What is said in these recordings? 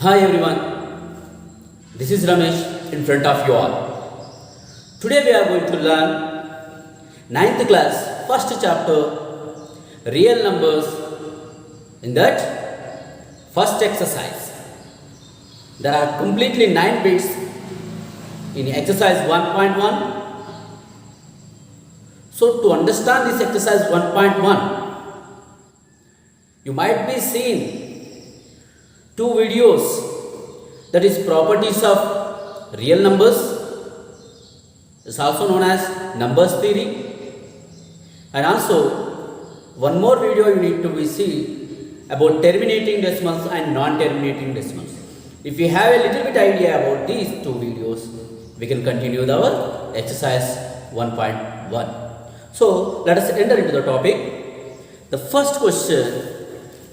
Hi everyone, this is Ramesh in front of you all. Today we are going to learn ninth class first chapter real numbers. In that first exercise, there are completely 9 bits in exercise 1.1. So to understand this exercise 1.1, you might be seeing two videos, that is properties of real numbers, is also known as numbers theory, and also one more video you need to be see about terminating decimals and non-terminating decimals. If you have a little bit idea about these two videos, we can continue with our exercise 1.1. So let us enter into the topic. The first question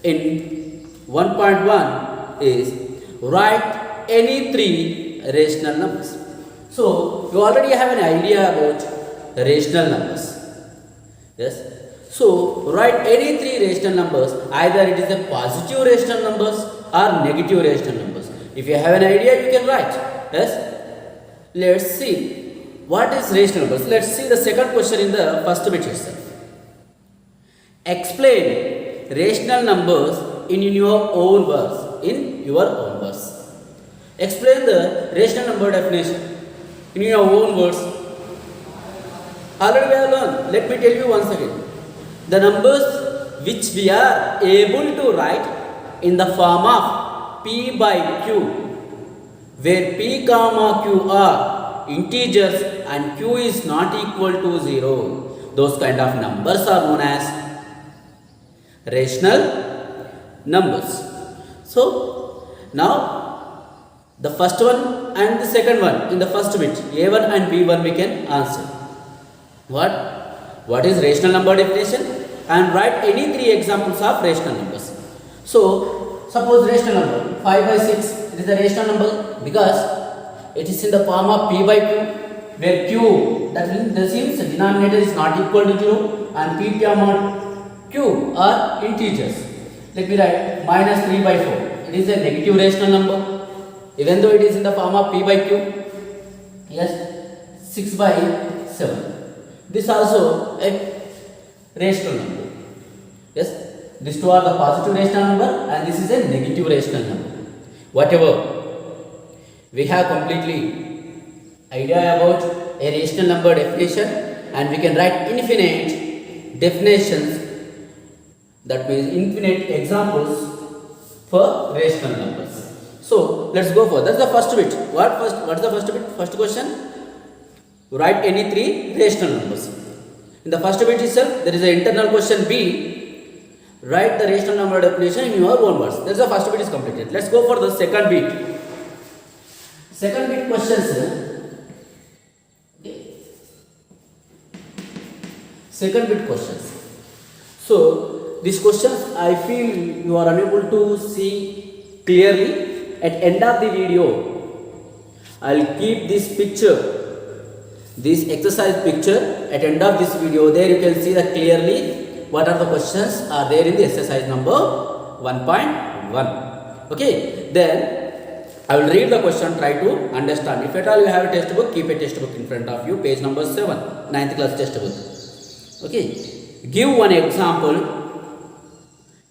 in 1.1 is write any three rational numbers. So you already have an idea about rational numbers. Yes. So write any three rational numbers. Either it is a positive rational numbers or negative rational numbers. If you have an idea, you can write. Yes. Let's see what is rational numbers. Let's see the second question in the first bit itself. Explain rational numbers in your own words. In your own words. Explain the rational number definition in your own words. Already we have learned. Let me tell you once again. The numbers which we are able to write in the form of P by Q, where P comma Q are integers and Q is not equal to 0. Those kind of numbers are known as rational numbers. So now the first one and the second one in the first bit, A1 and B1 we can answer. What is rational number definition? And write any three examples of rational numbers. So suppose rational number 5 by 6, it is a rational number because it is in the form of P by Q, where Q, that means the denominator is not equal to 0 and P comma Q are integers. Let me write minus 3 by 4. It is a negative rational number even though it is in the form of P by Q. Yes, 6 by 7. This also a rational number. Yes, these two are the positive rational number and this is a negative rational number. Whatever, we have completely idea about a rational number definition and we can write infinite definitions, that means infinite examples for rational numbers. So let's go for that's the first bit. What is the first bit? First question. Write any three rational numbers. In the first bit itself, there is an internal question B. Write the rational number definition in your own words. That's the first bit is completed. Let's go for the second bit. Second bit questions. Okay. Second bit questions. So these questions I feel you are unable to see clearly. At end of the video, I'll keep this picture, this exercise picture at end of this video. There you can see that clearly what are the questions are there in the exercise number 1.1. Okay, then I will read the question, try to understand. If at all you have a textbook, keep a textbook in front of you, page number 7, 9th class textbook. Okay, give one example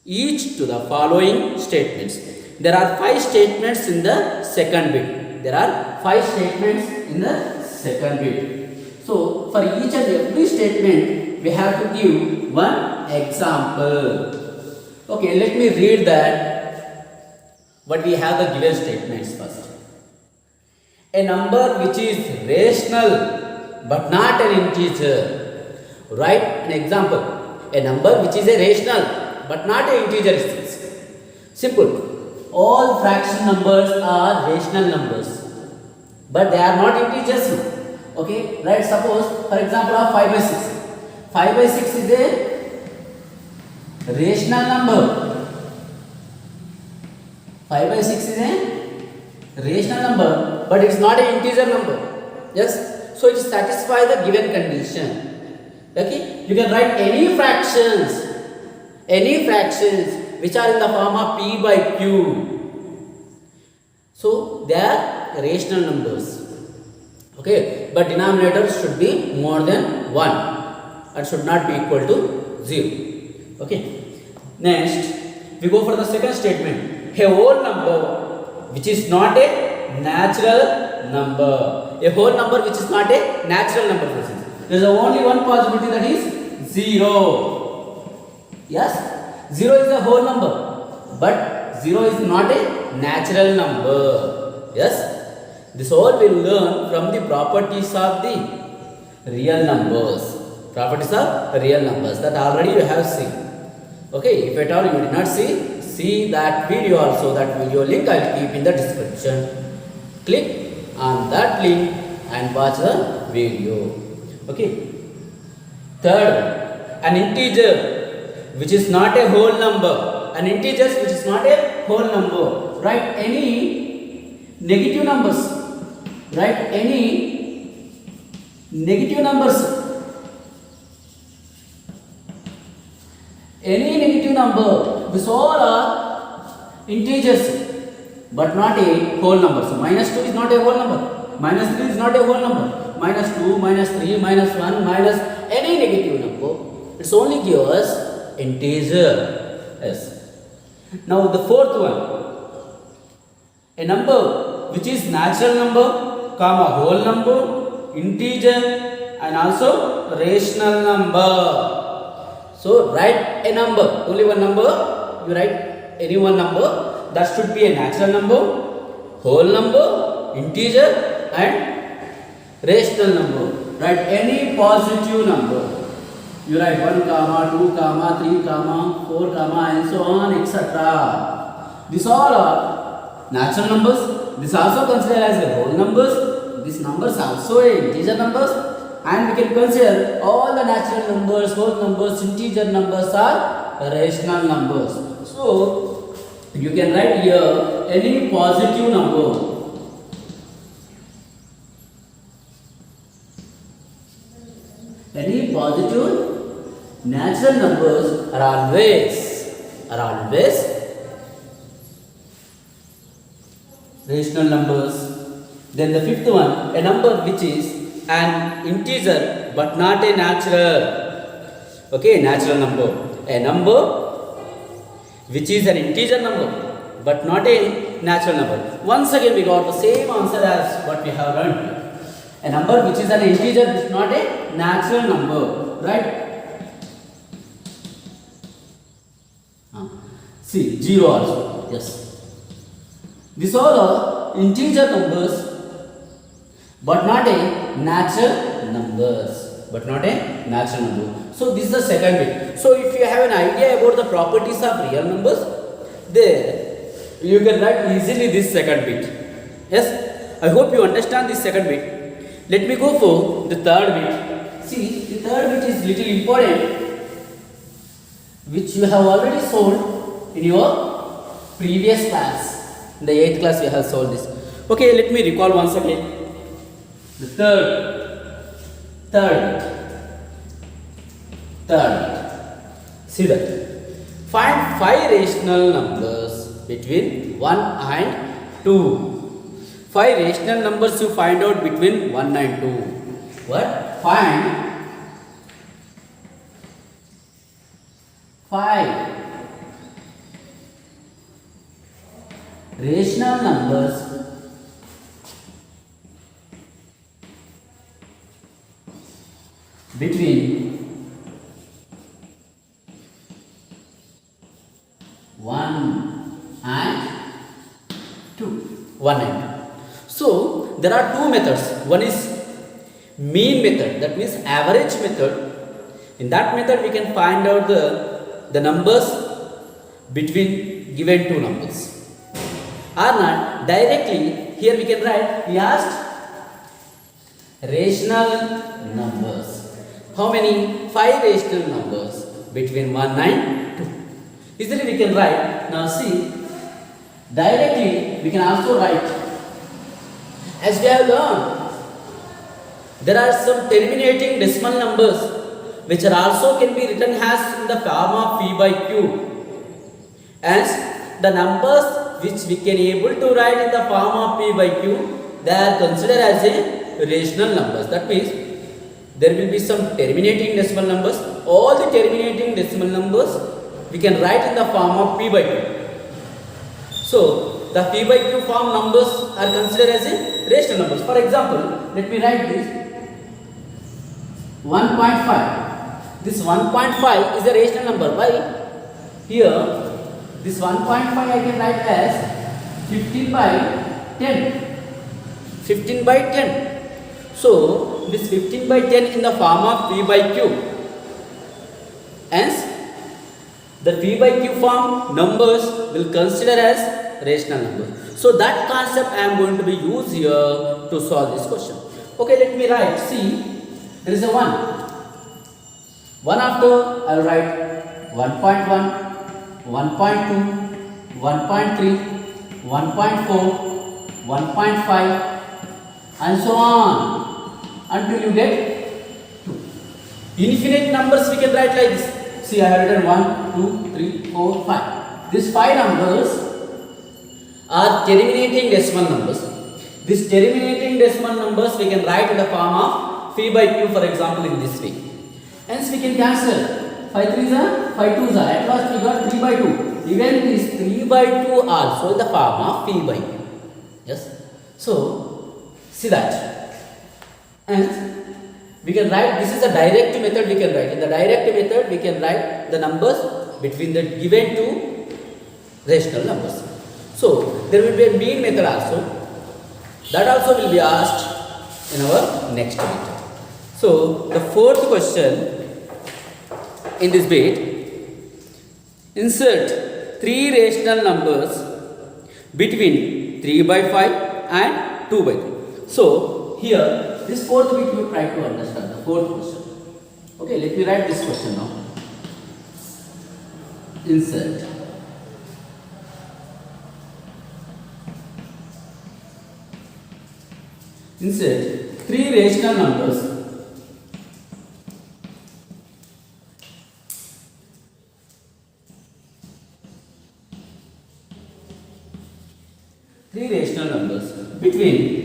each to the following statements. There are 5 statements in the second bit. There are 5 statements in the second bit. So for each and every statement, we have to give one example. Okay, let me read that. What we have the given statements first. A number which is rational but not an integer. Write an example. A number which is a rational but not an integer. Simple. All fraction numbers are rational numbers, but they are not integers. Okay, right? Suppose, for example, of 5 by 6. 5 by 6 is a rational number. 5 by 6 is a rational number, but it's not an integer number. Yes, so it satisfies the given condition. Okay, you can write any fractions which are in the form of P by Q. So they are rational numbers. Okay, but denominator should be more than 1 and should not be equal to 0. Okay, next we go for the second statement. A whole number which is not a natural number. A whole number which is not a natural number. There is only one possibility, that is 0. Yes, 0 is a whole number, but 0 is not a natural number. Yes, this all we will learn from the properties of the real numbers. Properties of real numbers that already you have seen. Okay, if at all you did not see that video also. That video link I will keep in the description. Click on that link and watch the video. Okay. Third, an integer which is not a whole number. An integer which is not a whole number. Write any negative numbers. Write any negative numbers. Any negative number. These all are integers, but not a whole number. So minus 2 is not a whole number. Minus 3 is not a whole number. Minus 2, minus 3, minus 1, minus any negative number. It's only give us integer. Yes. Now the fourth one. A number which is natural number, comma whole number, integer, and also rational number. So write a number, only one number. You write any one number. That should be a natural number, whole number, integer, and rational number. Write any positive number. You write 1, 2, 3, 4, and so on, etc. These all are natural numbers. This also considered as a whole numbers. These numbers also a integer numbers. And we can consider all the natural numbers, whole numbers, integer numbers are rational numbers. So you can write here any positive number. Any positive natural numbers are always rational numbers. Then the fifth one, a number which is an integer but not a natural. Okay, natural number. A number which is an integer number but not a natural number. Once again we got the same answer as what we have learned. A number which is an integer which is not a natural number. Right? See, 0 also. Yes. These all are integer numbers but not a natural numbers. But not a natural number. So this is the second bit. So if you have an idea about the properties of real numbers, then you can write easily this second bit. Yes, I hope you understand this second bit. Let me go for the third bit. See, the third bit is little important, which you have already solved in your previous class. In the 8th class, we have solved this. Okay, let me recall once again. The third bit. See that. Find 5 rational numbers between 1 and 2. 5 rational numbers you find out between 1 and 2. What? Find 5 rational numbers between 1 and 2. 1 and 2. So there are two methods. One is mean method, that means average method. In that method we can find out the numbers between given two numbers. Or not directly, here we can write, we asked rational numbers. How many? 5 rational numbers between 1 and 2. Easily we can write. Now see, directly we can also write, as we have learned, there are some terminating decimal numbers which are also can be written as in the form of p by q, as the numbers which we can able to write in the form of p by q, they are considered as a rational numbers. That means there will be some terminating decimal numbers. All the terminating decimal numbers we can write in the form of p by q. So the p by q form numbers are considered as a rational numbers. For example, let me write this 1.5. This 1.5 is a rational number. Why? Here this 1.5 I can write as 15 by 10. 15 by 10. So this 15 by 10 in the form of p by q. Hence the p by q form numbers will consider as rational numbers. So that concept I am going to be used here to solve this question. Okay, let me write. See, there is a 1. 1 after I will write 1.1, 1.2, 1.3, 1.4, 1.5 and so on until you get 2. Infinite numbers we can write like this. See, I have written 1, 2, 3, 4, 5. These 5 numbers are terminating decimal numbers. These terminating decimal numbers we can write in the form of p by q, for example, in this way. Hence we can cancel. 5 3s are 5 2s are. At last we got 3 by 2. Even this 3 by 2 also in the form of p by q. Yes. So see that. And we can write. This is a direct method we can write. In the direct method we can write the numbers between the given two rational numbers. So there will be a mean method also. That also will be asked in our next method. So the fourth question in this bit, insert 3 rational numbers between 3 by 5 and 2 by 3. So here this fourth bit you try to understand the fourth question. Okay, let me write this question now. Insert insert 3 rational numbers between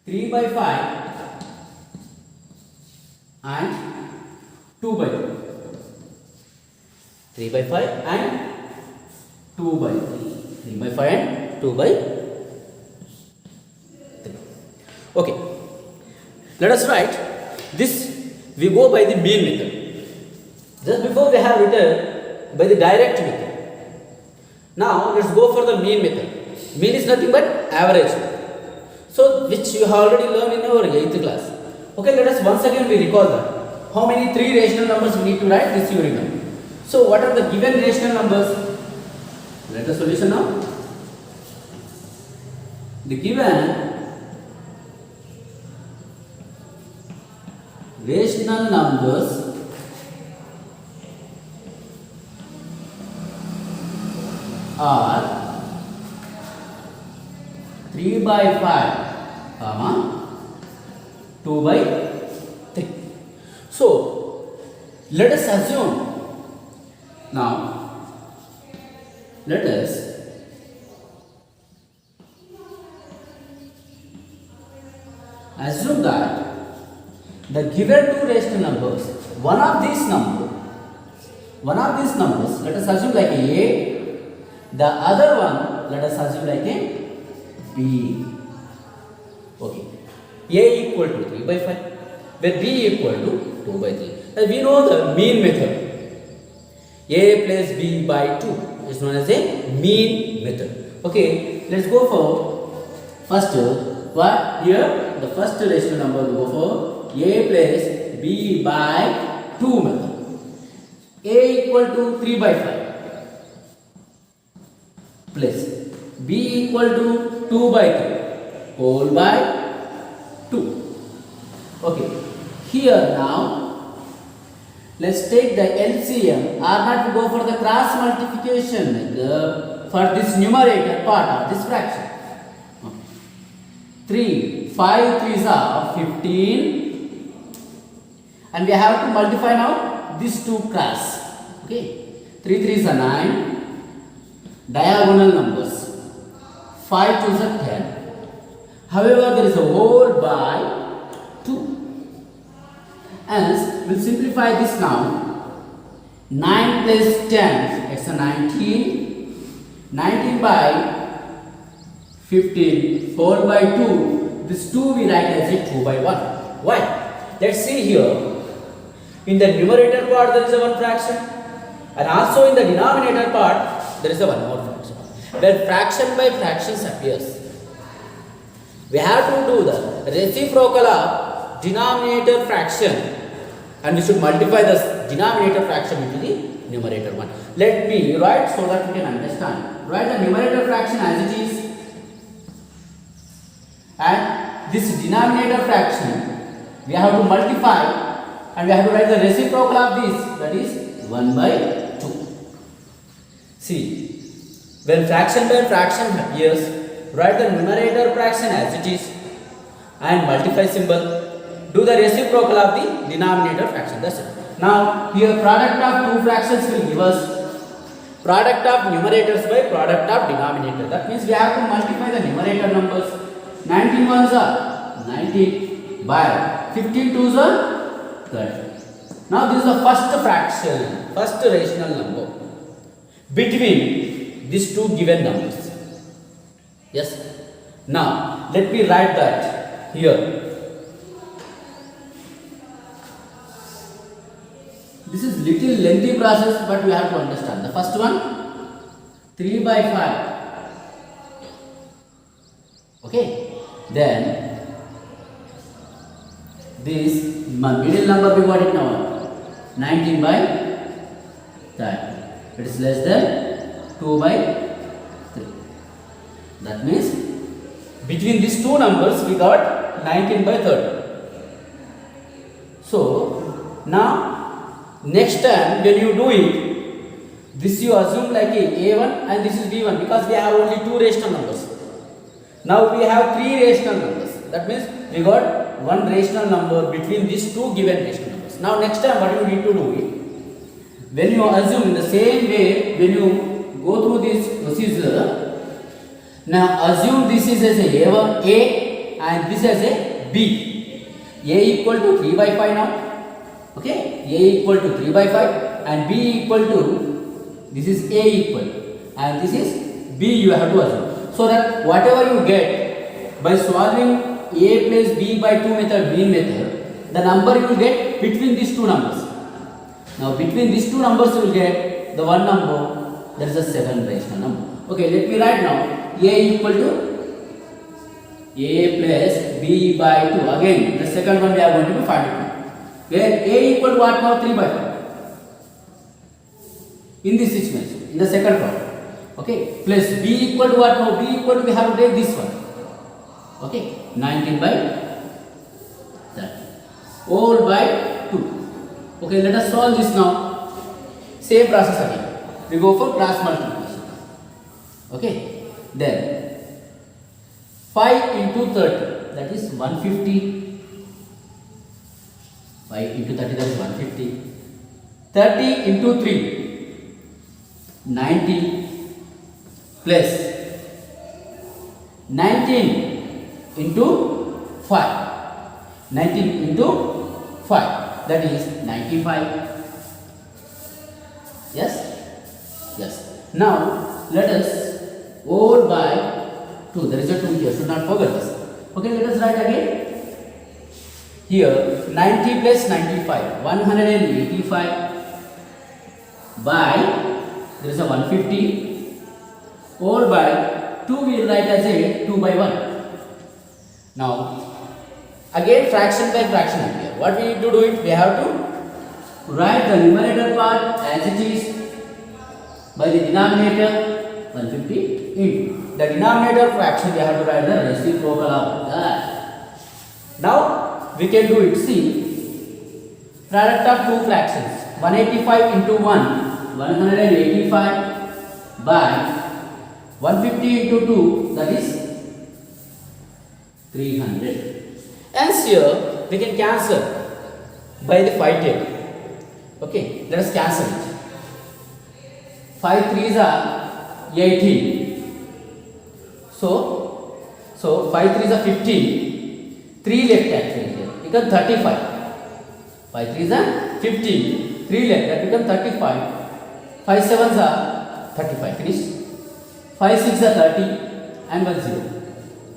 3 by 5 and 2 by 3. 3 by 5 and 2 by 3. 3 by 5 and 2 by 3. Okay. Let us write this. We go by the mean method. Just before we have written by the direct method. Now let's go for the mean method. Mean is nothing but average. So which you have already learned in our 8th class. Okay, let us once again we recall that. How many 3 rational numbers we need to write? This you remember. So what are the given rational numbers? Let the solution now. The given rational numbers are 3 by 5, comma 2 by 3. So let us assume now. Let us assume that the given two rational numbers, one of these numbers, let us assume like A, the other one, let us assume like a B. Okay. A equal to 3 by 5, where B equal to 2 by 3. And we know the mean method. A plus B by 2 is known as a mean method. Okay, let's go for first. What here? The first rational number will go for A plus B by 2 method. A equal to 3 by 5 plus B equal to 2 by 3 whole by 2. Okay, here now let's take the LCM or not go for the cross multiplication for this numerator part of this fraction. 3, 5 3s are 15 and we have to multiply now these two cross. Okay, 3 3s are 9, diagonal numbers 5 2s are 10. However, there is a whole by 2. Hence, we'll simplify this now. 9 plus 10, it's a 19. 19 by 15, 4 by 2. This 2 we write as a 2 by 1. Why? Let's see here. In the numerator part there is a one fraction, and also in the denominator part there is a one more fraction. When fraction by fractions appears, we have to do the reciprocal of denominator fraction, and we should multiply the denominator fraction into the numerator one. Let me write so that we can understand. Write the numerator fraction as it is, and this denominator fraction we have to multiply, and we have to write the reciprocal of this, that is 1 by 2. See, when fraction by fraction appears, write the numerator fraction as it is and multiply symbol. Do the reciprocal of the denominator fraction. That's it. Now here product of two fractions will give us product of numerators by product of denominator. That means we have to multiply the numerator numbers. 19 ones are 19 by 15 twos are 30. Now this is the first fraction, first rational number between these two given numbers. Yes. Now let me write that here. This is little lengthy process, but we have to understand. The first one, 3 by 5. Okay. Then this middle number we got it now. 19 by 30. It is less than 2 by 3. That means between these two numbers we got 19 by 30. So now next time when you do it, this you assume like a1 and this is b1, because we have only two rational numbers. Now we have three rational numbers. That means we got one rational number between these two given rational numbers. Now next time what you need to do it, when you assume in the same way, when you go through this procedure, now assume this is as a a1 a and this as a b. A equal to 3 by 5 now. Okay, a equal to 3 by 5 and b equal to, this is a equal and this is b you have to assume. So that whatever you get by solving a plus b by 2 method, mean method, the number you will get between these two numbers. Now between these two numbers you will get the one number, that is a second rational number. Okay, let me write now a equal to a plus b by 2. Again the second one we are going to be finding. Where a equal to what now? 3 by 5. In this situation, in the second problem. Okay, plus b equal to what now? B equal to, we have to take this one. Okay, 19 by 30. All by 2. Okay, let us solve this now. Same process again. We go for cross multiplication. Okay, then 5 into 30, that is 150. 5 into 30, that is 150. 30 into 3, 90 plus 19 into 5. 19 into 5, that is 95. Yes? Yes. Now let us all by 2. There is a 2 here, should not forget this. Okay, let us write again. Here 90 plus 95, 185 by, there is a 150, all by 2 we will write as a 2 by 1. Now again fraction by fraction here. What we need to do it? We have to write the numerator part as it is by the denominator 150 into the denominator fraction. We have to write the reciprocal of that. Now we can do it. See, product of two fractions, 185 into 1, 185 by 150 into 2, that is 300. Hence here we can cancel by the 5 table. Okay, let us cancel it. 5 3s are 18. So 5 3s are 15. 3 left actually here. Become 35. 5 3s are 15. 3 left. That become 35. 5 7s are 35. Finished. 5 6 are 30 and 1 0.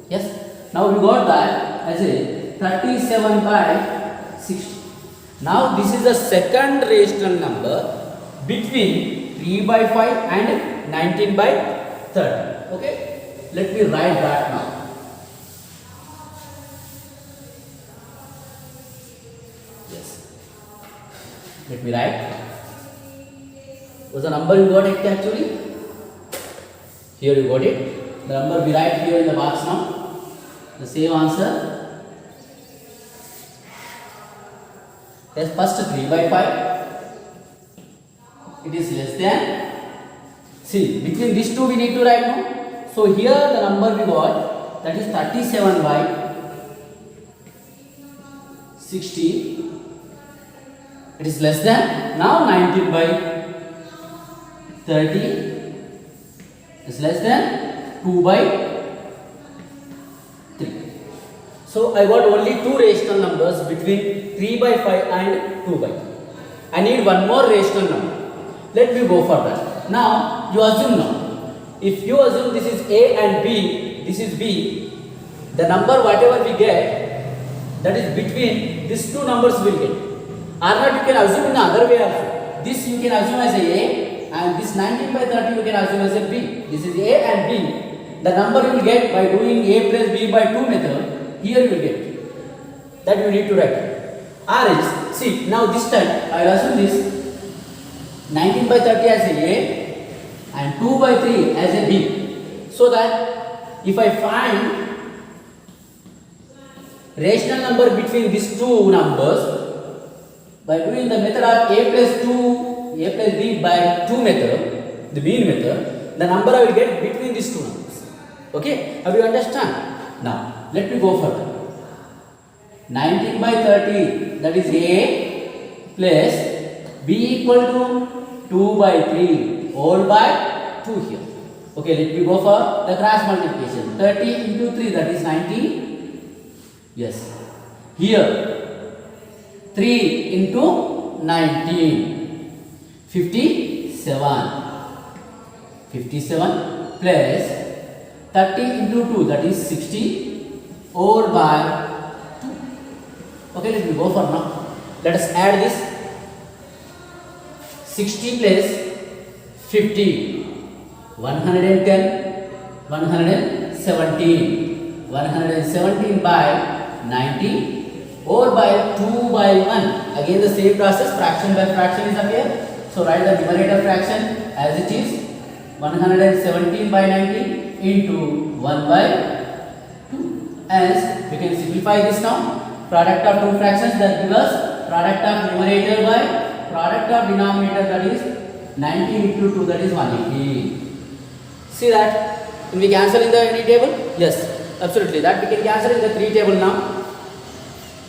Yes. Now we got that as a 37 by 60. Now this is the second rational number between 3 by 5 and 19 by 30. Okay. Let me write that now. Yes. Let me write. What's the number you got it actually? Here you got it. The number we write here in the box now. The same answer. Yes, first 3 by 5. It is less than. See, between these two we need to write now. So here the number we got, that is 37 by 60. It is less than. Now 19 by 30 is less than 2 by 3. So I got only two rational numbers between 3 by 5 and 2 by 3. I need one more rational number. Let me go for that. Now you assume now. If you assume this is A and B, this is B, the number whatever we get, that is between these two numbers we will get. Or not you can assume in another way also. This you can assume as A and this 19 by 30 you can assume as a B. This is A and B. The number you will get by doing A plus B by 2 method, here you will get. That you need to write. Or else, see now this time I will assume this 19 by 30 as a and 2 by 3 as a B. So that if I find rational number between these two numbers by doing the method of A plus B by 2 method, the mean method, the number I will get between these two numbers. Okay, have you understand? Now let me go further. 19 by 30, that is A plus B equal to 2 by 3 all by 2 here. Okay, let me go for the cross multiplication. 30 into 3, that is 90. Yes. Here 3 into 19, 57. 57 plus 30 into 2, that is 60 all by 2. Okay, let me go for now. Let us add this. 60 plus 50, 110, 117, 117 by 90, or by 2 by 1. Again the same process, fraction by fraction is appear. So write the numerator fraction as it is, 117 by 90 into 1 by 2. As we can simplify this now. Product of two fractions, that gives us product of numerator by product of denominator, that is 90 into 2, that is 180. See that? Can we cancel in the any table? Yes, absolutely. That we can cancel in the 3 table now.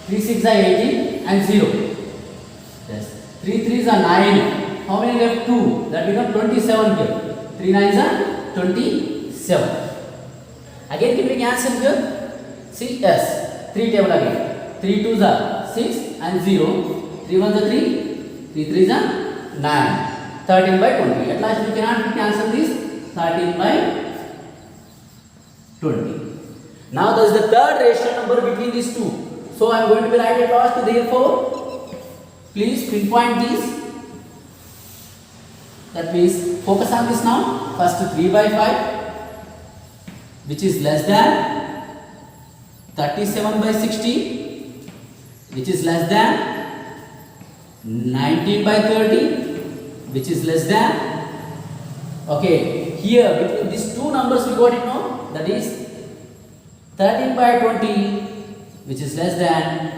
3 6 are 18 and 0. Yes. 3 3s are 9. How many left? 2. That becomes 27 here. 3 9s are 27. Again can we cancel here? See, yes. 3 table again. 3 2s are 6 and 0. 3 1s are 3. 3 3s are 9. 13 by 20. At last we cannot cancel this. 13 by 20. Now there is the third rational number between these two. So I am going to be writing at last. Therefore, please pinpoint these. That means focus on this now. First 3 by 5, which is less than 37 by 60, which is less than 19 by 30, which is less than. Okay, here between these two numbers we got it now. That is 13 by 20, which is less than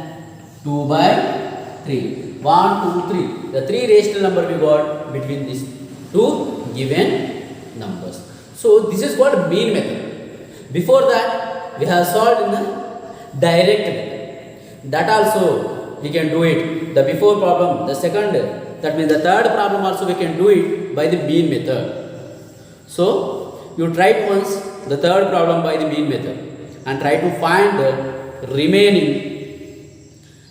2 by 3. 1, 2, 3. The 3 rational number we got between these two given numbers. So this is called mean method. Before that we have solved in the direct method. That also we can do it. The before problem, the second That means the third problem also we can do it by the mean method. So you try once the third problem by the mean method and try to find the remaining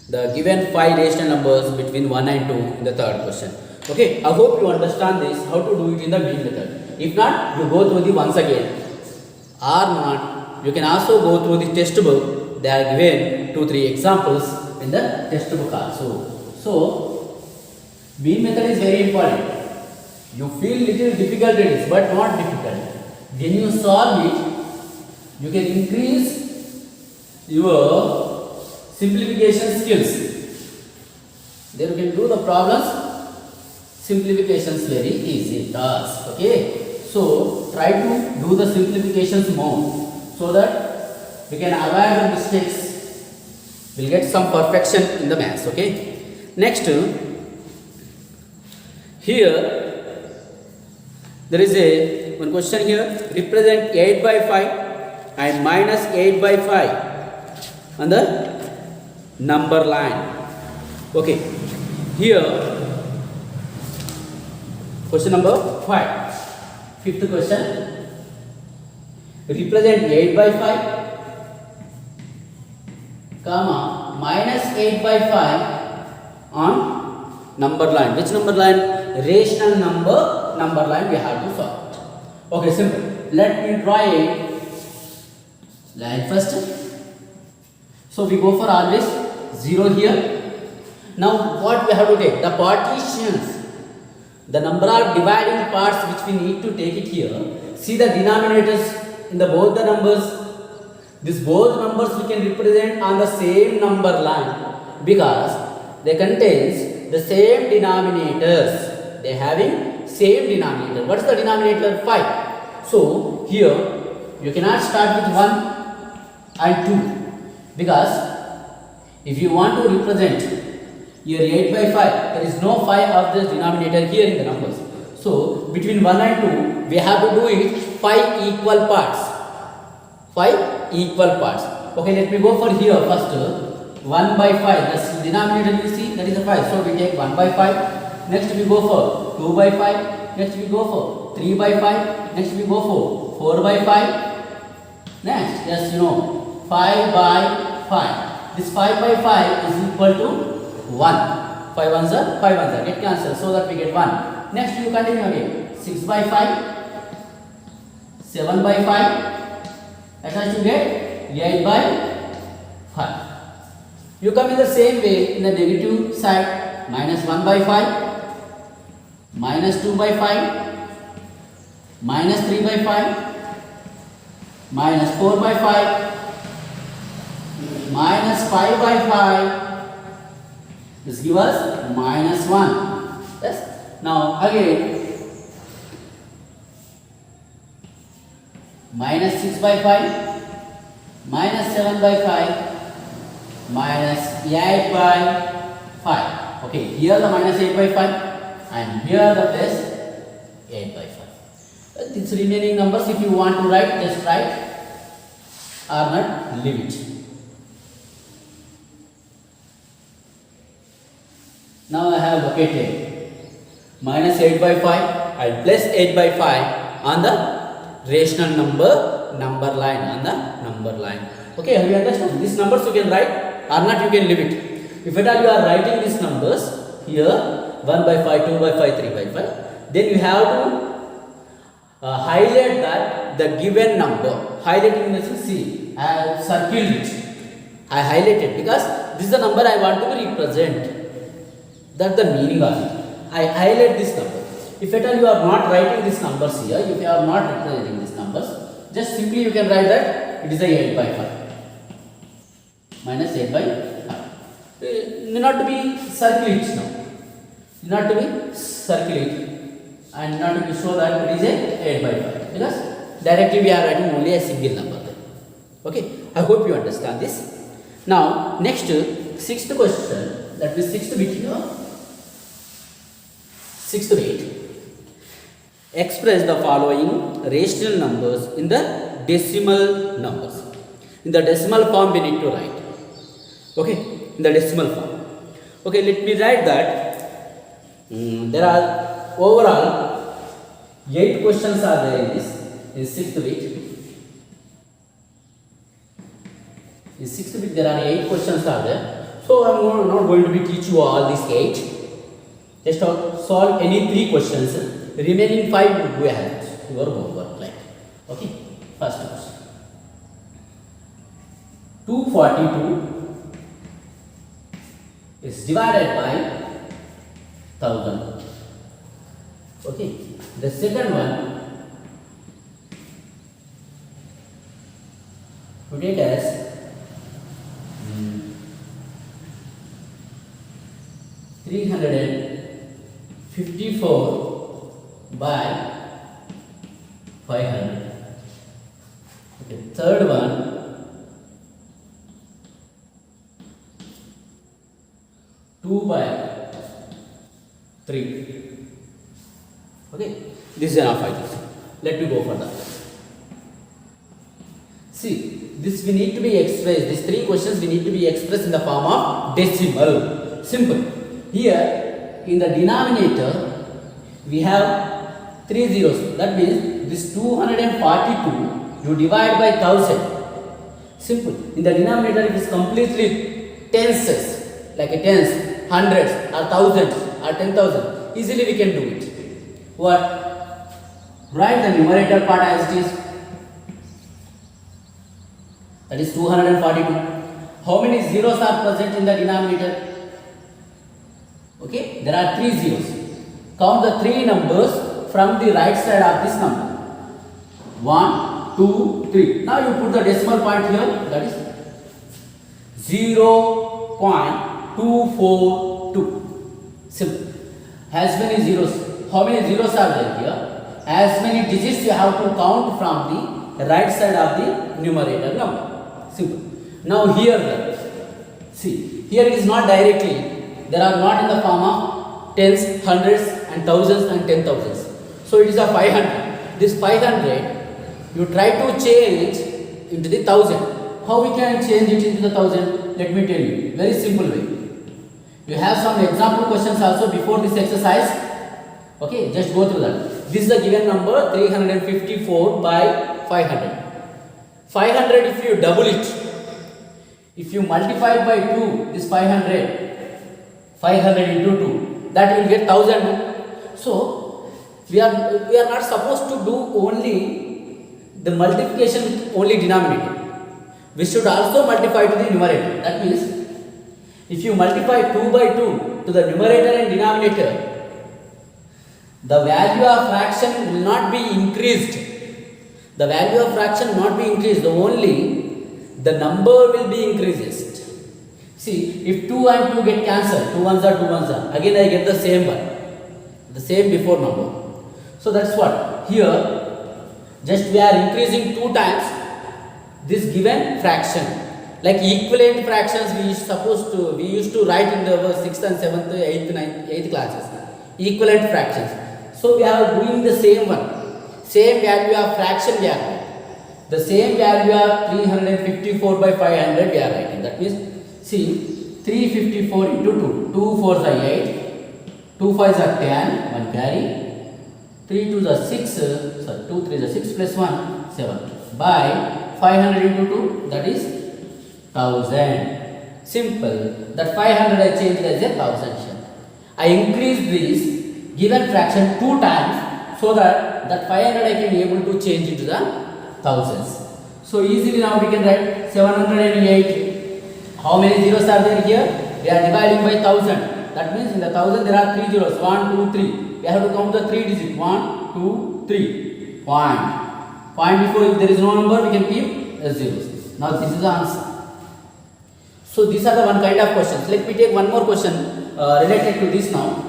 the given 5 rational numbers between 1 and 2 in the third question. Okay, I hope you understand this, how to do it in the mean method. If not, you go through the once again. Or not, you can also go through the textbook. They are given 2-3 examples in the textbook also. So, mean method is very important. You feel little difficult it is, but not difficult. When you solve it, you can increase your simplification skills. Then you can do the problems. Simplifications very easy task. Okay. So try to do the simplifications more so that we can avoid the mistakes. We'll get some perfection in the maths. Okay. Next, here there is a one question here. Represent 8 by 5 and minus 8 by 5 on the number line. Okay. Here question number 5. Fifth question. Represent 8 by 5 comma minus 8 by 5 on number line. Which number line? Rational number line we have to solve. Okay, simple. Let me draw a line first. So we go for always 0 here. Now what we have to take? The partitions. The number of dividing parts which we need to take it here. See the denominators in the both the numbers. These both numbers we can represent on the same number line because they contains the same denominators. They having same denominator. What is the denominator? 5. So here you cannot start with 1 and 2 because if you want to represent here 8 by 5, there is no 5 of the denominator here in the numbers. So, between 1 and 2, we have to do it 5 equal parts. 5 equal parts. Okay, let me go for here first. 1 by 5, the denominator you see, that is a 5. So, we take 1 by 5. Next we go for 2 by 5. Next we go for 3 by 5. Next we go for 4 by 5. Next, yes, 5 by 5. This 5 by 5 is equal to 1. 5 ones are 5 ones are get cancelled so that we get 1. Next you continue again. 6 by 5, 7 by 5, at last you get 8 by 5. You come in the same way in the negative side. Minus 1 by 5, minus 2 by 5, minus 3 by 5, minus 4 by 5, minus 5 by 5. This gives us minus 1. Yes. Now again minus 6 by 5, minus 7 by 5, minus 8 by 5. Okay, here the minus 8 by 5 and here the plus 8 by 5. These remaining numbers if you want to write, just write or not leave it. Now I have located minus 8 by 5 and plus 8 by 5 on the rational number line, on the number line. Okay, have you understood? These numbers you can write or not you can leave it. If at all you are writing these numbers here 1 by 5, 2 by 5, 3 by 5, then you have to highlight that the given number. Highlighting means see, I have circled it. I highlighted because this is the number I want to represent. That's the meaning of it. I highlight this number. If at all you are not writing these numbers here, if you are not representing these numbers, just simply you can write that it is a 8 by 5. Minus 8 by 5. Need not to be circulate now. Need not to be circulate and not to be show that it is a 8 by 5. Because directly we are writing only a single number there. Okay. I hope you understand this. Now next sixth question, that is sixth bit here. Sixth bit. Express the following rational numbers in the decimal numbers. In the decimal form we need to write. Okay, in the decimal form. Okay, let me write that There are overall 8 questions are there in this, in 6th week. In 6th week there are 8 questions are there. So I am not going to be teach you all these 8. Just solve any 3 questions. Remaining 5 would be your homework. Like, okay. First question. 242 is divided by 1000. Okay. The second one, we take as 354 by 500. Okay. Third one, 2 by 3. Okay, this is enough, I think. Let me go for that. See, this we need to be expressed. These 3 questions we need to be expressed in the form of decimal. Simple. Here, in the denominator, we have 3 zeros. That means this 242 you divide by 1000. Simple. In the denominator, it is completely tenses, like a tens, hundreds, or thousands, or 10,000. Easily we can do it. What? Write the numerator part as it is. That is 242. How many zeros are present in the denominator? Okay, there are 3 zeros. Count the 3 numbers from the right side of this number. 1, 2, 3. Now you put the decimal point here. That is 0.242. Simple. As many zeros. How many zeros are there here? As many digits you have to count from the right side of the numerator number. Simple. Now here, see, here it is not directly. They are not in the form of tens, hundreds, and thousands and 10,000s. So it is a 500. This 500 you try to change into the 1000. How we can change it into the 1000? Let me tell you. Very simple way. You have some example questions also before this exercise. Okay, just go through that. This is the given number 354 by 500. 500 if you double it, if you multiply by 2, this 500 into 2, that will get 1000. So we are not supposed to do only the multiplication with only denominator. We should also multiply to the numerator. That means if you multiply 2 by 2 to the numerator and denominator, the value of fraction will not be increased. The value of fraction will not be increased. Only the number will be increased. See, if 2 and 2 get cancelled, 2 ones are 2 ones are. Again I get the same one, the same before number. So that's what. Here, just we are increasing 2 times this given fraction. Like equivalent fractions we used to write in the 6th and 7th, 8th, 9th, 8th classes. Equivalent fractions. So we are doing the same one. Same value of fraction we are writing. The same value of 354 by 500 we are writing. That means, see, 354 into 2. 2 4s are 8. 2 5s are 10. 1 carry. 3 2s are 6. 2 3s are 6 plus 1, 7. By 500 into 2, that is 1000. Simple. That 500 I changed as a 1000. I increased this given fraction 2 times so that 500 I can be able to change into the thousands. So easily now we can write 708. How many zeros are there here? We are dividing by 1000. That means in the 1000 there are 3 zeros. 1, 2, 3. We have to count the 3 digits. 1, 2, 3. Point. Point before, if there is no number, we can keep zeros. Now this is the answer. So these are the one kind of questions. Let me take one more question related to this now.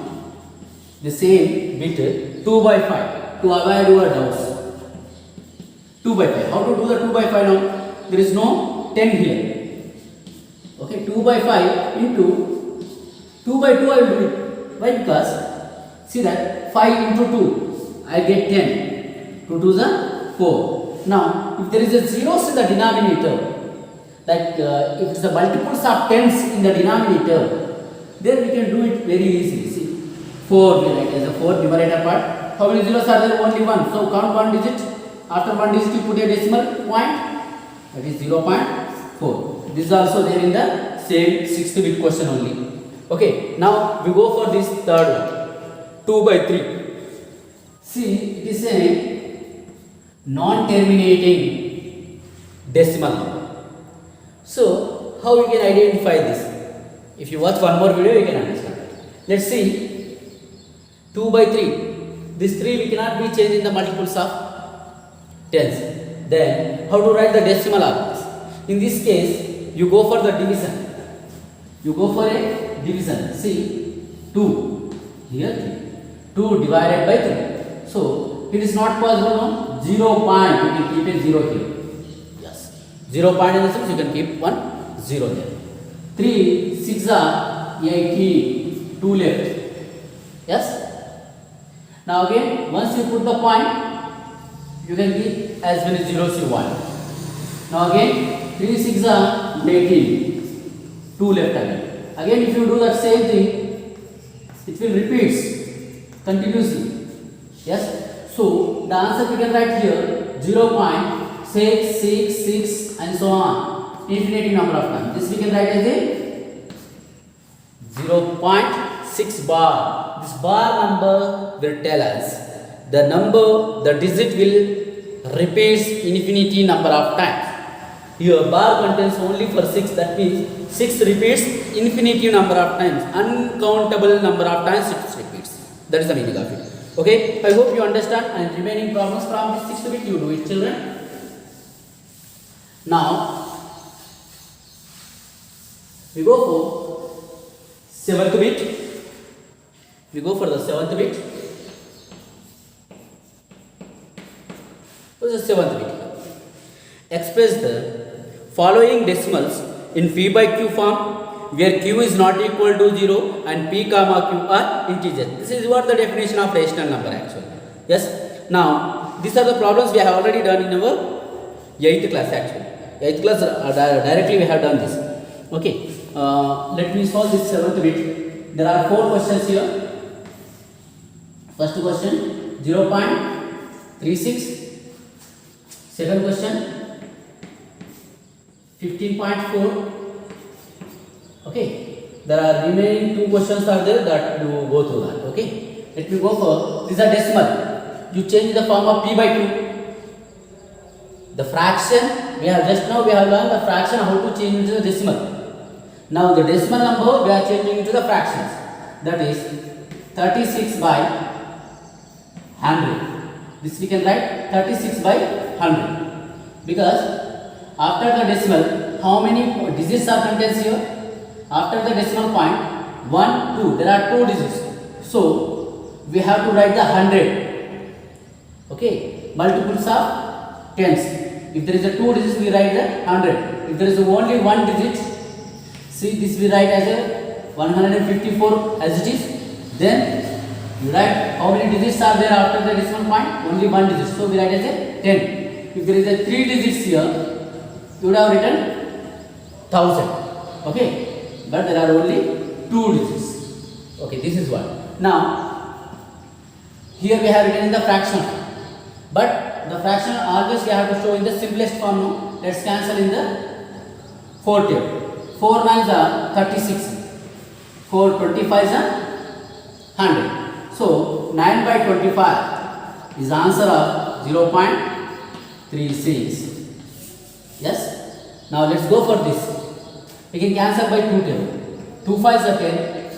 The same bit 2 by 5 to avoid your doubts. 2 by 5. How to do the 2 by 5 now? There is no 10 here. Okay, 2 by 5 into 2 by 2 I will do it. Why? Because see that 5 into 2 I get 10. 2 2s are 4. Now if there is a zeros in the denominator, like if it's the multiples of tens in the denominator, then we can do it very easily. See, 4 we write as a 4 numerator part. How many zeros are there? Only one. So count one digit. After one digit you put a decimal point. That is 0.4. This is also there in the same 60-bit question only. Okay. Now we go for this third one. 2 by 3. See, it is a non-terminating decimal number. So how we can identify this? If you watch one more video, you can understand. Let's see. 2 by 3. This 3 we cannot be changed in the multiples of tens. Then how to write the decimal of this? In this case, you go for the division. You go for a division. See, 2. Here 3. 2 divided by 3. So it is not possible. No? 0 point. You can keep a 0 here. Yes. 0 point in the sense you can keep 1 0 there. 3 6 are 18. 2 left. Yes. Now again, once you put the point, you can keep as many zeros you want. Now again, 3 6 are 18. 2 left again. Again, if you do that same thing, it will repeat continuously. Yes. So the answer we can write here 0.666 and so on. Infinity number of times. This we can write as a 0.6 bar. This bar number will tell us the number, the digit will repeats infinity number of times. Here bar contains only for 6, that means 6 repeats infinity number of times, uncountable number of times 6 repeats. That is the meaning of it. Okay, I hope you understand, and remaining problems from this 6th bit you do it, children. Now we go for 7th bit. We go for the 7th bit. What is the 7th bit? Express the following decimals in p by q form, where q is not equal to 0 and p comma q are integers. This is what the definition of rational number actually. Yes. Now these are the problems we have already done in our 8th class actually. 8th class directly we have done this. Okay. Let me solve this 7th bit. There are 4 questions here. First question 0.36. Second question 15.4. Okay. There are remaining 2 questions are there that you go through that. Okay. Let me go for, these are decimal. You change the form of p by q. The fraction we have just now we have learned the fraction how to change into the decimal. Now the decimal number we are changing into the fractions. That is 36 by 100. This we can write 36 by 100. Because after the decimal, how many digits are contained here? After the decimal point, 1, 2. There are 2 digits. So we have to write the 100. Okay. Multiples of tens. If there is a 2 digits, we write the 100. If there is only 1 digit, see this we write as a 154 as it is. Then you write how many digits are there after the decimal point? Only 1 digit. So we write as a 10. If there is a 3 digits here, you would have written 1000. Okay. But there are only 2 digits. Okay. This is what. Now, here we have written in the fraction. But the fraction always we have to show in the simplest form. No? Let's cancel in the 4 table. 4 9s are 36. 4 25s are 100. So 9 by 25 is the answer of 0.36. Yes. Now let's go for this. We can cancel by 2 table. 2 5s are 10.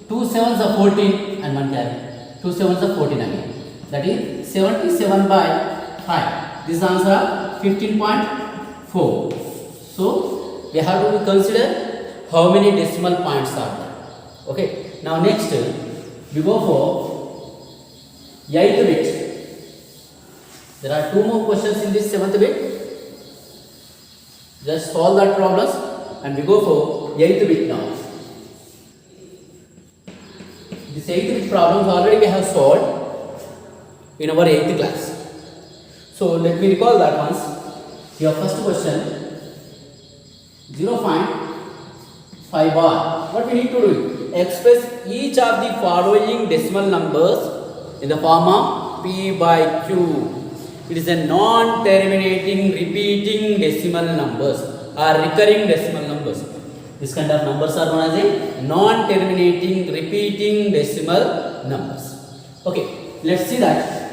2 7s are 14 and 1 carry. 2 7s are 14 again. That is 77 by 5. This is the answer of 15.4. So we have to consider how many decimal points are there. Okay. Now next we go for 8th bit. There are 2 more questions in this 7th bit. Just solve that problems and we go for 8th bit now. This 8th bit problems already we have solved in our 8th class. So let me recall that once. Your first question 0.5 bar. What we need to do? express each of the following decimal numbers in the form of P by Q. It is a non-terminating repeating decimal numbers or recurring decimal numbers. This kind of numbers are known as a non-terminating repeating decimal numbers. Okay, let's see that.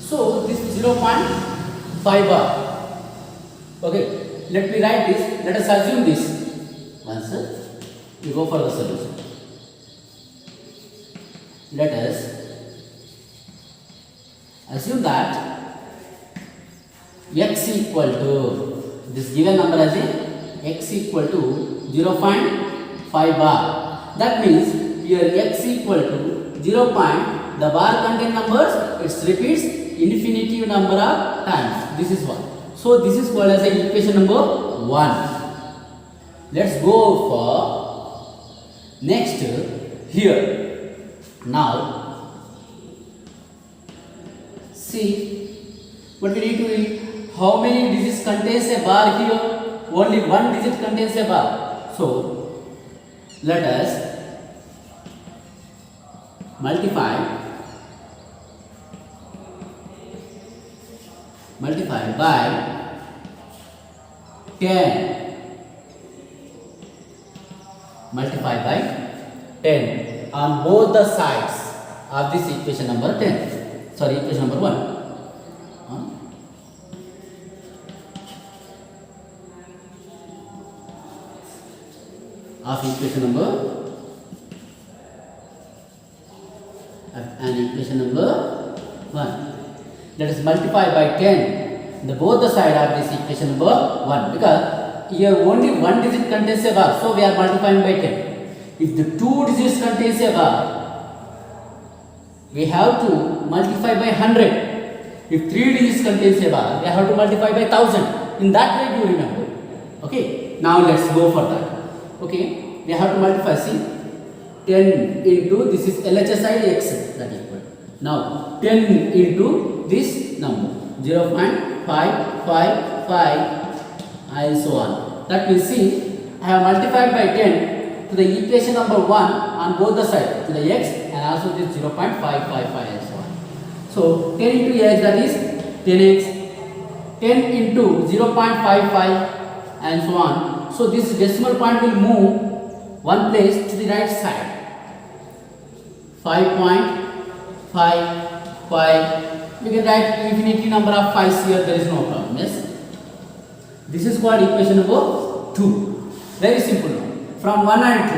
So this is 0.5 bar. Okay, let me write this. Let us assume this. Once we go for the solution. Let us assume that x equal to this given number as a x equal to 0.5 bar. That means here x equal to 0. The bar contain numbers, it repeats infinitive number of times. This is one. So this is called as a equation number 1. Let's go for next here. Now see what we need to read. How many digits contains a bar here? Only one digit contains a bar. So let us multiply by 10. Multiply by 10 on both the sides of this equation number 10. Sorry, equation number 1. Of equation number and equation number 1. Let us multiply by 10 both the side of this equation number 1, because here only one digit contains a bar, so we are multiplying by 10. If the two digits contains a bar, we have to multiply by 100. If three digits contains a bar, we have to multiply by 1000. In that way you remember. Okay, now let's go for that. Okay, we have to multiply, see, 10 into, this is LHS side x, that equal. Now 10 into this number 0.555 and so on. That means, see, I have multiplied by 10 to the equation number 1 on both the sides, to the x and also this 0.555 and so on. So 10 into x, that is 10x, 10 into 0.55 and so on. So this decimal point will move one place to the right side. 5.55. We can write infinity number of 5's here, there is no problem. Yes. This is called equation number 2. Very simple now. From 1 and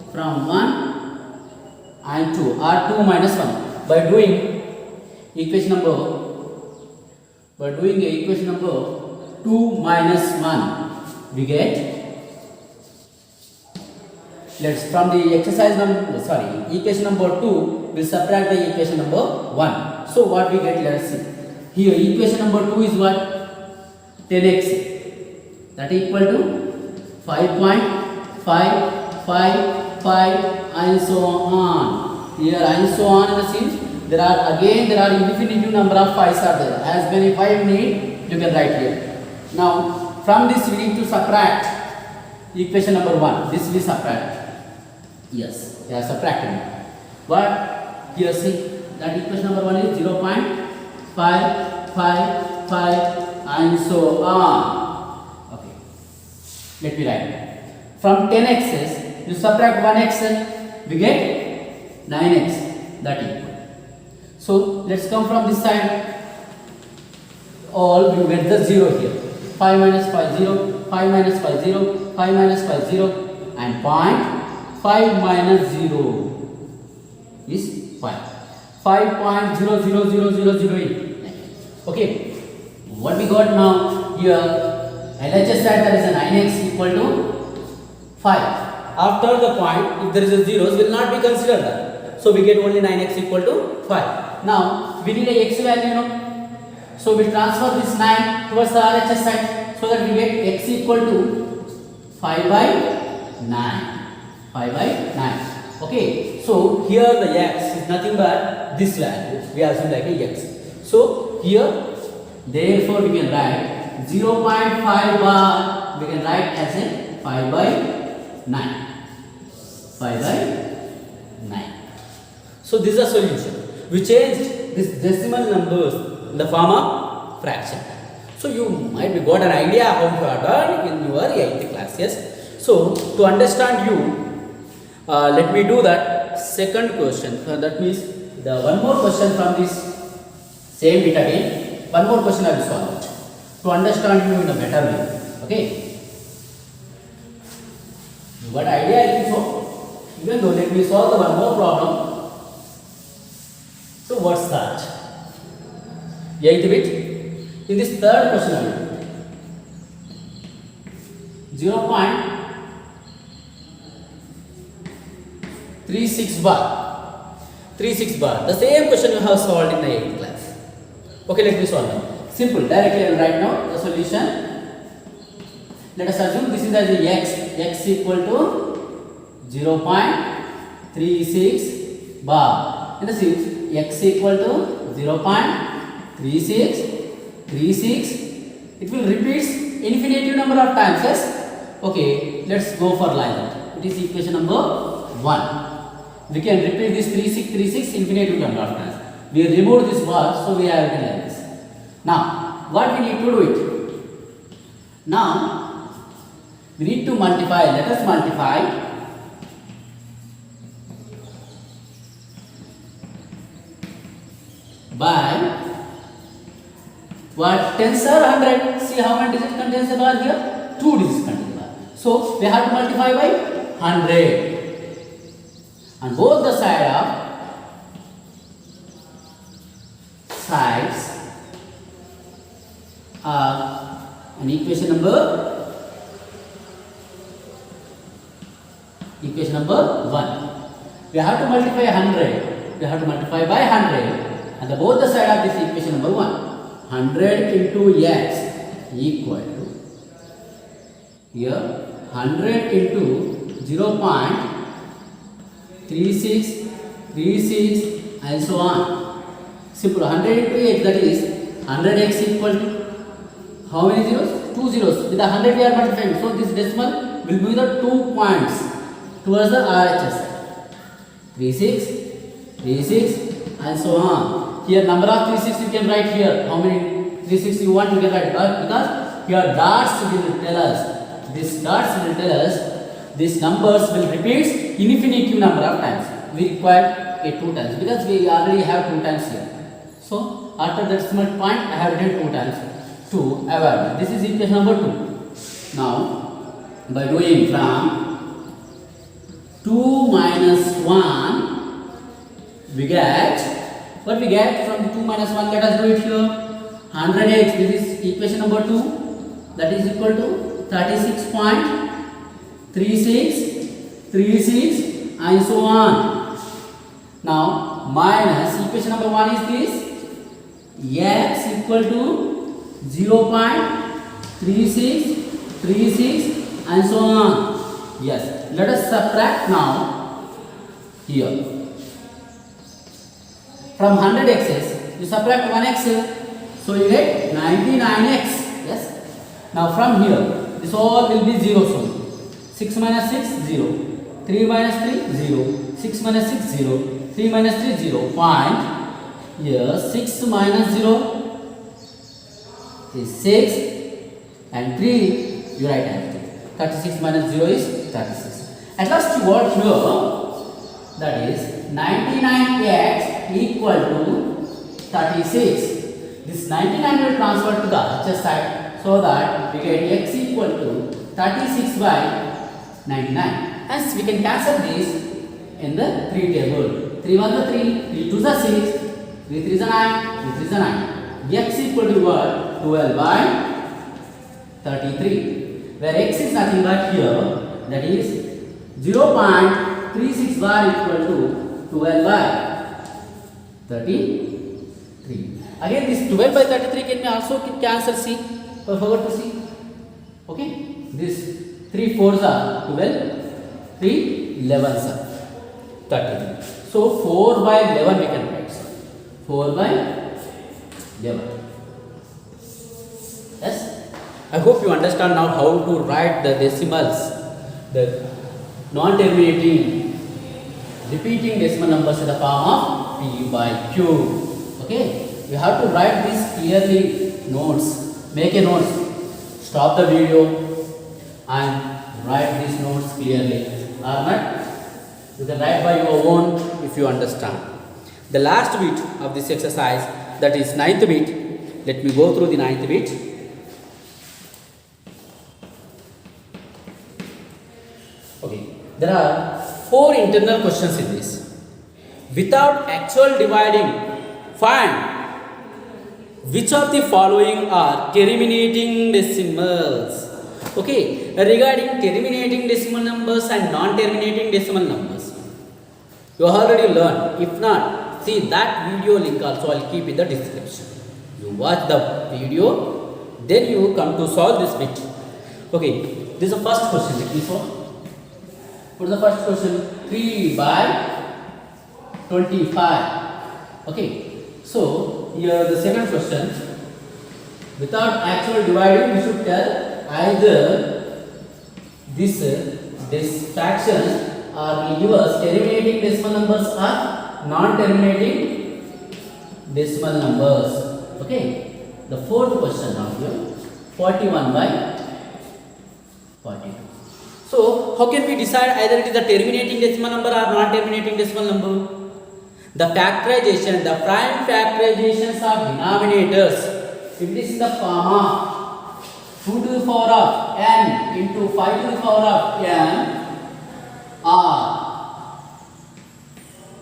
2. From 1 and 2 or 2 minus 1. By doing equation number 2 minus 1, we get, let's from the exercise number, equation number 2, we'll subtract the equation number 1. So what we get, let us see. Here equation number 2 is what? 10x, that equal to 5.555 and so on. Here and so on in the sense, there are infinitive number of 5's are there. As many 5 need, you can write here. Now from this we need to subtract equation number 1. This we subtract. Yes, we are subtracting. But here see, that equation number 1 is 0.555 and so on. Okay, let me write. From 10x's, you subtract 1x, we get 9x, that equal. So let's come from this side. All you get the 0 here. 5 minus 5 0, 5 minus 5 0, 5 minus 5 0, and 0.5 minus 0 is 5. 5.00008. Okay. What we got now here, LHS side, there is a 9x equal to 5. After the point, if there is a zeros, will not be considered that. So we get only 9x equal to 5. Now we need a x value, no? So we transfer this 9 towards the RHS side, so that we get x equal to 5 by 9. 5 by 9. Okay. So here the x is nothing but this value. We assume like a x. So here, therefore we can write 0.5 bar, we can write as a 5 by 9. 5 by 9. So this is a solution. We changed this decimal numbers in the form of fraction. So you might be got an idea how to have done in your 8th class. Yes. So to understand you, let me do that second question. That means the one more question from this same bit again. One more question I will solve to understand you in a better way. Okay. You got idea, I think so. Even though let me solve the one more problem. So what's that? 8th bit. In this third question, 0.36 bar. 36 bar. The same question you have solved in the 8th class. Okay, let me solve it. Simple. Directly I will write now the solution. Let us assume this is as a x. X equal to 0.36 bar. In the sense x equal to 0.36. It will repeat infinitive number of times. Yes. Okay. Let's go for like that. It is equation number 1. We can repeat this 36 infinitive number of times. We remove this bar, so we have written like this. Now, what we need to do it? Now, we need to multiply. Let us multiply by what? Tens are 100. See how many digits contains the bar here? 2 digits contains the bar. So we have to multiply by 100. And both the sides are an equation number 1. We have to multiply 100. We have to multiply by 100. And both the side of this equation number 1. 100 into x equal to here 100 into 0.36 and so on. Simple. 100 into x, that is 100x equal to how many zeros? 2 zeros. With the 100 we are multiplying. So this decimal will be the 2 points towards the RHS side. 36 and so on. Here number of 36 you can write here. How many 36 you want you can write, because here dots will tell us. This dots will tell us these numbers will repeat infinitive number of times. We require a 2 times because we already have 2 times here. So after the decimal point I have written 2 times to avoid. This is equation number 2. Now by doing from 2 minus 1 we get what we get from 2 minus 1. Let us do it here. 100x, this is equation number 2, that is equal to 36.36 and so on. Now minus equation number 1 is this, x equal to 0.36 and so on. Yes, let us subtract now here. From 100 x's, you subtract 1x, so you get 99x. Yes. Now from here, this all will be 0 soon. 6 minus 6, 0. 3 minus 3, 0. 6 minus 6, 0. 3 minus 3, 0. Point. Here, 6 minus 0 is 6. And 3, you write as 36 minus 0 is 36. At last you got here, that is 99x equal to 36. This 99 will transfer to the HH side, so that we get x equal to 36 by 99. Hence we can cancel this in the 3 table. 3 1 is 3, 3 2 is 6, 3 3 is 9, 3 3 is 9. X equal to what? 12 by 33. Where x is nothing but here, that is 0.36 bar equal to 12 by 33. Again this 12 by 33 can be also cancel. See, I forgot to see. Okay, this 3 4s are 12, 3 11s are 33. So 4 by 11 we can write. 4 by 11. Yes. I hope you understand now how to write the decimals, the non-terminating repeating decimal numbers in the form of P by Q. Okay, you have to write this clearly notes. Make a notes. Stop the video and write these notes clearly. Alright, you can write by your own if you understand. The last bit of this exercise, that is ninth bit. Let me go through the ninth bit. Okay, there are 4 internal questions in this. Without actual dividing, find which of the following are terminating decimals. Okay, regarding terminating decimal numbers and non-terminating decimal numbers, you already learned. If not, see that video link also I'll keep in the description. You watch the video, then you come to solve this bit. Okay, this is the first question. Let me solve. For the first question, 3 by 25. Okay, so here the second question. Without actual dividing, we should tell either this fractions will give us terminating decimal numbers or non-terminating decimal numbers. Okay, the fourth question now here, 41 by 42. So, how can we decide either it is a terminating decimal number or non-terminating decimal number? The factorization, the prime factorizations of denominators, if it is in the form of 2 to the power of n into 5 to the power of n or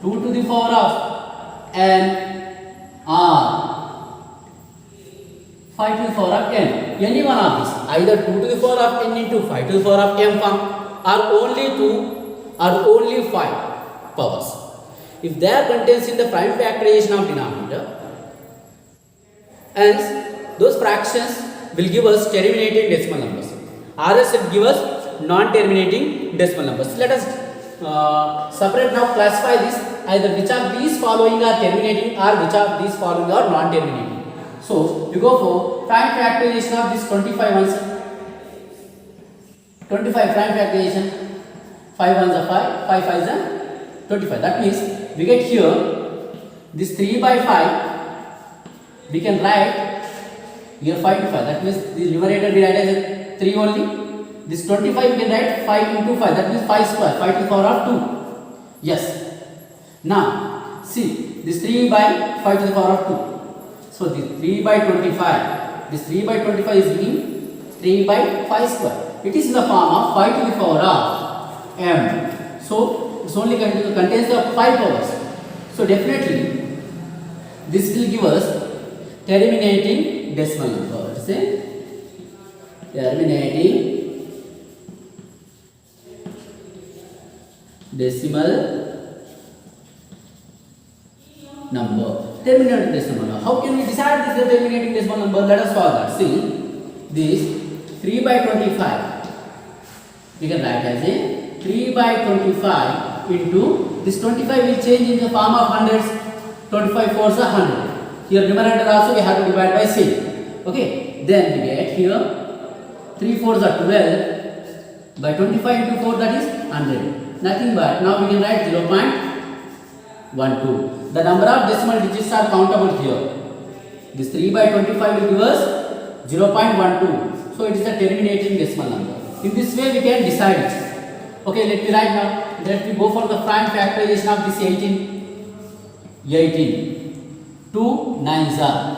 2 to the power of n or 5 to the power of n. Any one of these, either 2 to the power of n into 5 to the power of m form, or only 2 or only 5 powers. If they are contains in the prime factorization of denominator, hence those fractions will give us terminating decimal numbers. Others will give us non-terminating decimal numbers. Let us separate now, classify this, either which of these following are terminating or which of these following are non-terminating. So, we go for prime factorization of this 25 ones. 25 prime factorization, 5 ones are 5, 5 5s are 25. That means we get here this 3 by 5, we can write here 5 to 5. That means the numerator we write as 3 only. This 25 we can write 5 into 5. That means 5 square, 5 to the power of 2. Yes. Now, see this 3 by 5 to the power of 2. So, this 3 by 25, this 3 by 25 is giving 3 by 5 square. It is in the form of 5 to the power of m. So, it only contains the 5 powers. So, definitely, this will give us terminating decimal number. Say, terminating decimal number. Terminating decimal number. How can we decide this is a terminating decimal number? Let us solve that. See, this 3 by 25, we can write as a 3 by 25 into this 25 will change in the form of hundreds. 25 fours are 100. Here numerator also we have to divide by 6. Okay, then we get here 3 fours are 12 by 25 into 4, that is 100. Nothing but now we can write 0.12. The number of decimal digits are countable here. This 3 by 25 will give us 0.12. So, it is a terminating decimal number. In this way, we can decide it. Okay, let me write now. Let me go for the prime factorization of this 18. 18. 2 9s are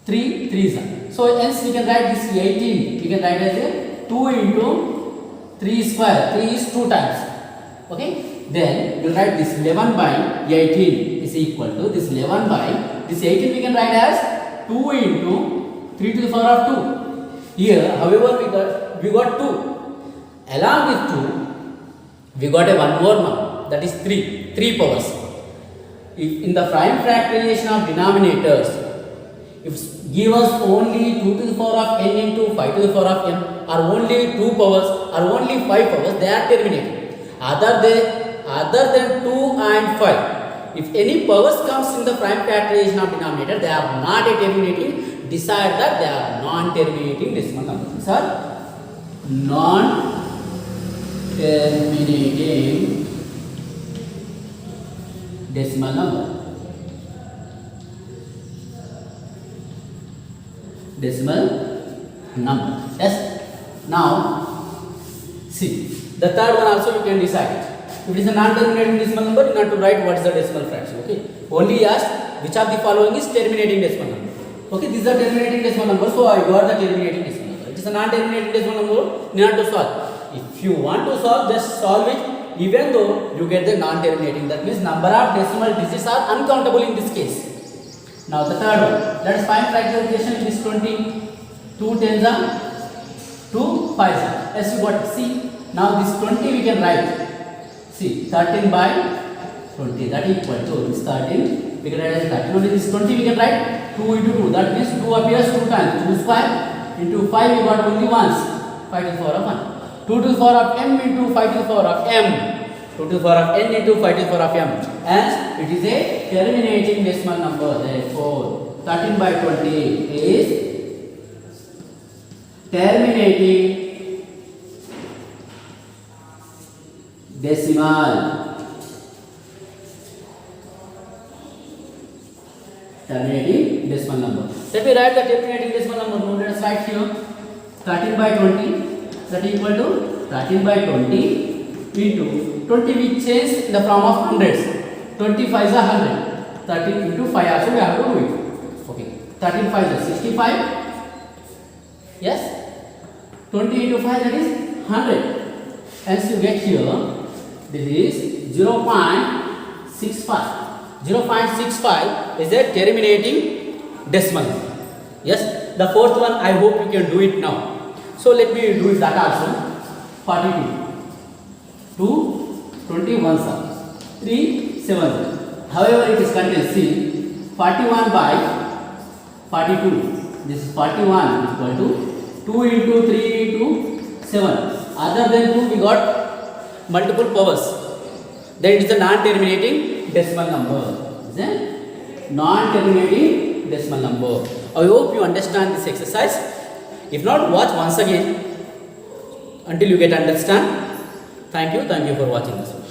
3 3s are. So, hence we can write this 18. We can write as a 2 into 3 square. 3 is 2 times. Okay. Then we will write this 11 by 18 is equal to this 11 by this 18 we can write as 2 into 3 to the power of 2. Here, however, we got 2. Along with 2, we got a one more number, that is 3 powers. If in the prime factorization of denominators, if give us only 2 to the power of n into 5 to the power of m, or only 2 powers or only 5 powers, they are terminating. Other than 2 and 5, if any powers comes in the prime factorization of denominator, they are not a terminating decide that they are non-terminating decimal numbers. These are non-terminating decimal number. Decimal number. Yes. Now see the third one also you can decide. If it is a non-terminating decimal number, you have to write what is the decimal fraction. Okay. Only ask which of the following is terminating decimal number. Okay. These are terminating decimal number, so I got the terminating decimal number. It is a non-terminating decimal number. You have to solve. If you want to solve, just solve it. Even though you get the non-terminating, that means number of decimal digits are uncountable in this case. Now the third one. Let us find factorization. It is 20. 2 tens are 2 5s are. As you got it. See. Now this 20 we can write. See 13 by 20. That is equal to this 13. We can write as 13. Only this 20 we can write 2 into 2. That means 2 appears 2 times. 2 is 5 into 5 we got only once. 5 to the power of 1. 2 to the power of m into 5 to the power of m. 2 to the power of n into 5 to the power of m. As it is a terminating decimal number. Therefore 13 by 20 is terminating decimal. Terminating decimal number. Let me write the terminating decimal number. Now let us write here 13 by 20. That is equal to 13 by 20 into 20 we change in the form of hundreds. 25 is a 100. 13 into 5 also we have to do it. Okay. 13 5 is 65. Yes. 20 into 5 that is 100. As you get here, this is 0.65. 0.65 is a terminating decimal. Yes. The fourth one I hope you can do it now. So let me do it that also. 42. 2 21 sir. 3 7. However it is contained. See 41 by 42. This is 41 equal to 2 into 3 into 7. Other than 2 we got multiple powers. Then it is a non-terminating decimal number. Is a non-terminating decimal number. I hope you understand this exercise. If not, watch once again until you get understand. Thank you for watching this video.